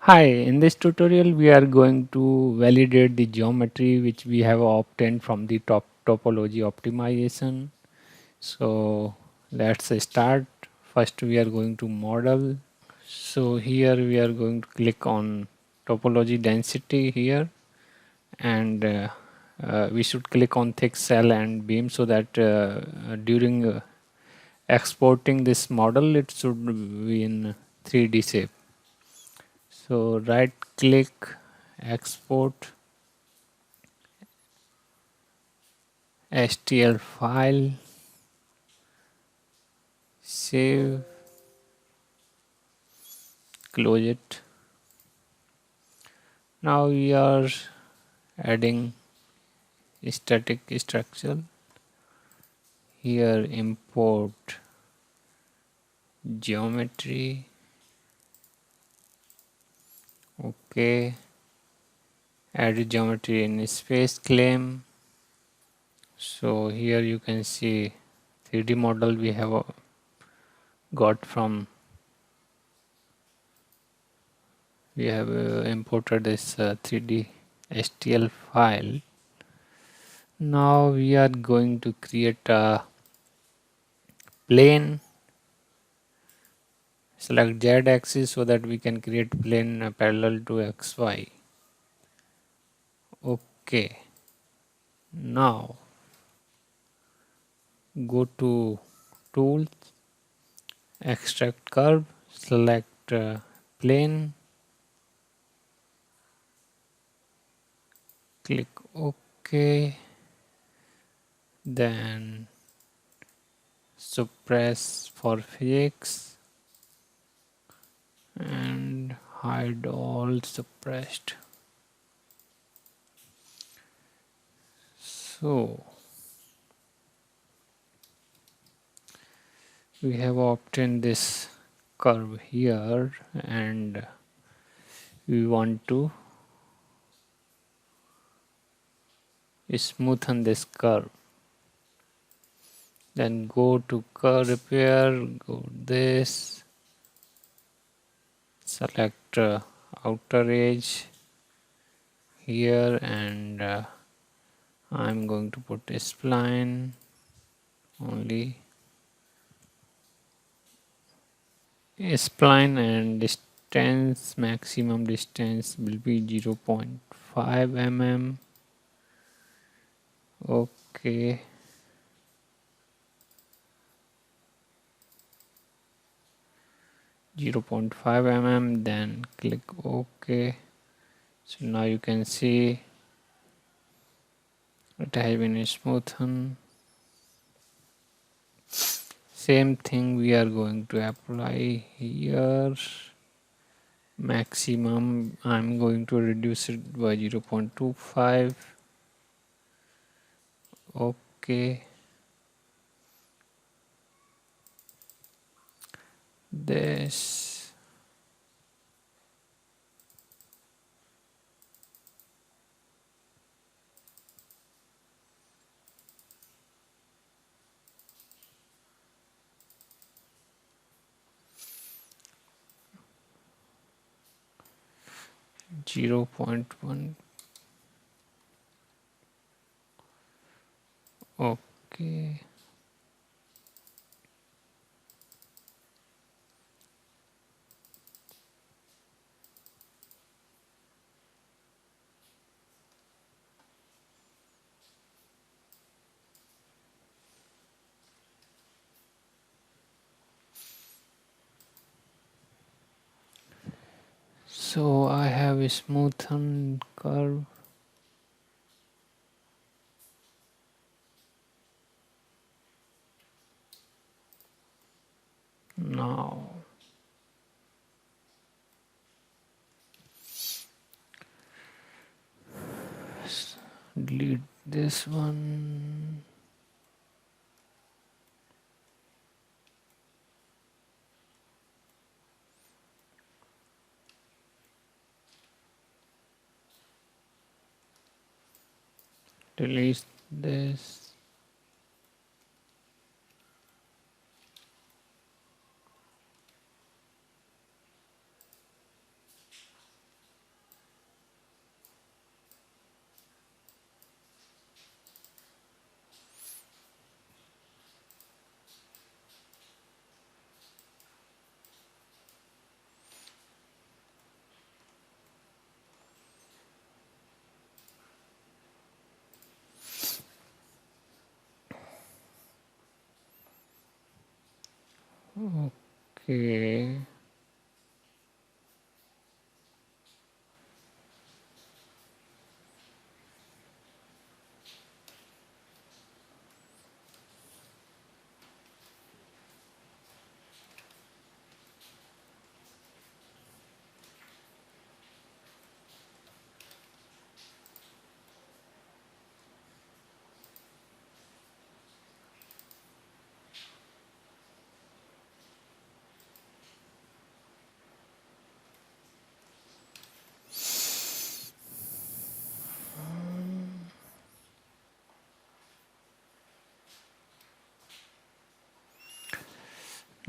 Hi, in this tutorial we are going to validate the geometry which we have obtained from the topology optimization. So let's start. First we are going to model. So here we are going to click on topology density here, and we should click on thick cell and beam so that during exporting this model it should be in 3D shape. So right click, export STL file, save, close it. Now we are adding static structure. Here import geometry. Okay. Add geometry in space claim. So here you can see 3D model we have got from, we have imported this 3D STL file. Now we are going to create a plane. Select Z axis so that we can create plane parallel to XY. Okay. Now go to tools, extract curve, select plane, click OK, then suppress for physics and hide all suppressed. So we have obtained this curve here, and we want to smoothen this curve. Then go to curve repair, go this, select outer edge here, and I'm going to put a spline only, a spline, and distance, maximum distance will be 0.5 mm. Okay. Zero 0.5 mm, then click OK. So now you can see it has been smoothened. Same thing we are going to apply here. Maximum I'm going to reduce it by 0.25. Okay. This 0.1. Okay. So I have a smoothened curve. Now delete this one. Delete this. Okay.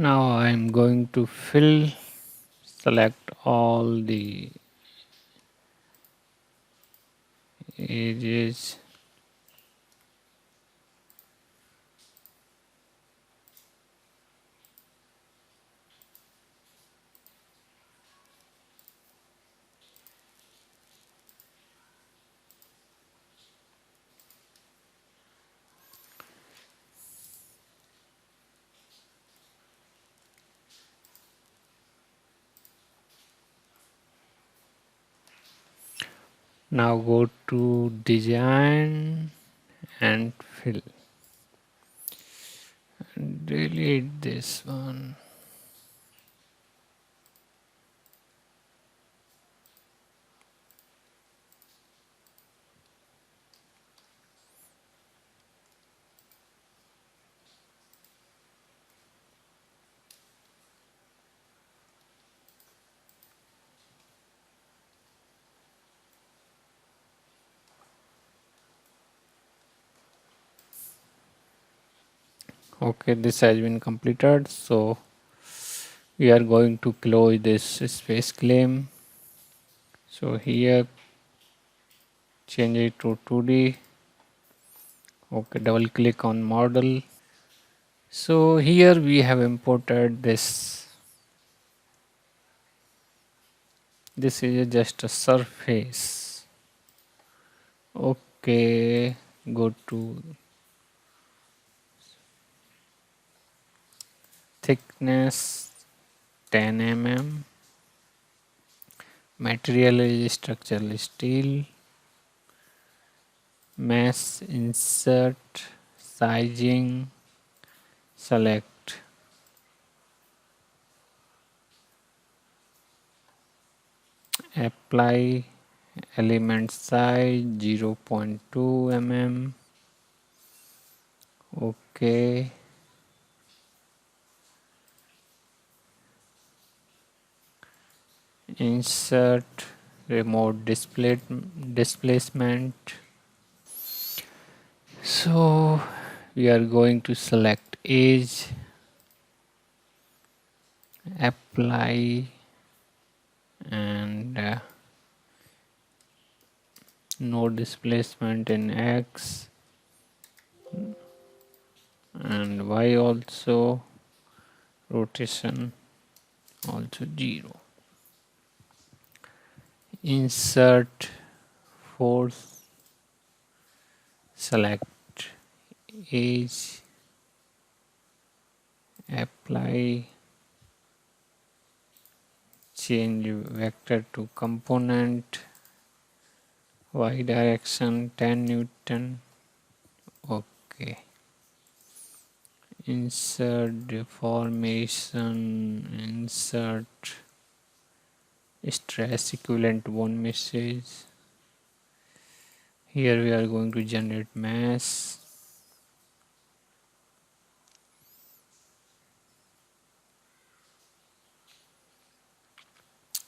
Now I'm going to select all the edges. Now go to design and fill. Delete this one. Okay, this has been completed. So we are going to close this space claim. So here change it to 2D. Okay, double click on model. So here we have imported this. This is just a surface. Okay, go to thickness 10 mm. Material is structural steel. Mesh insert sizing. Select apply element size 0.2 mm. Okay, insert remote displacement. So we are going to select edge, apply, and no displacement in X and Y also, rotation also 0. Insert force, select edge, apply, change vector to component, Y direction 10 Newton. Okay. Insert deformation, insert stress equivalent one message. Here we are going to generate mass.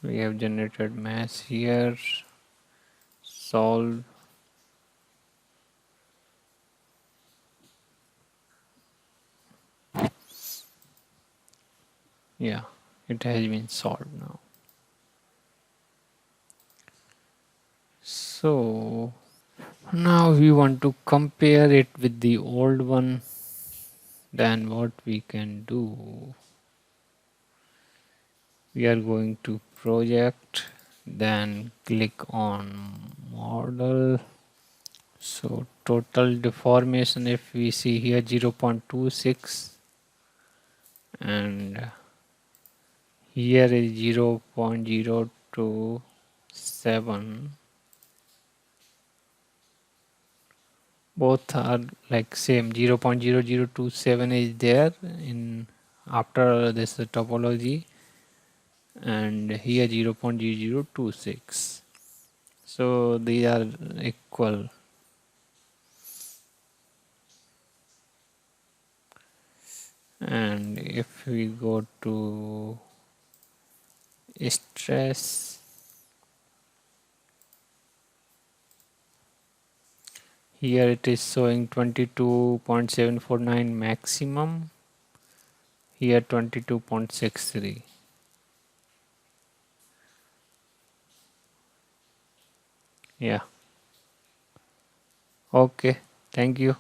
We have generated mass here. Solve. Yeah, it has been solved now. So now we want to compare it with the old one. Then what we can do? We are going to project, then click on model. So total deformation, if we see here 0.26 and here is 0.027. Both are like same. 0.0027 is there in after this topology, and here 0.0026. So these are equal. And if we go to stress, here it is showing 22.749 maximum, here 22.63. Yeah. Okay, thank you.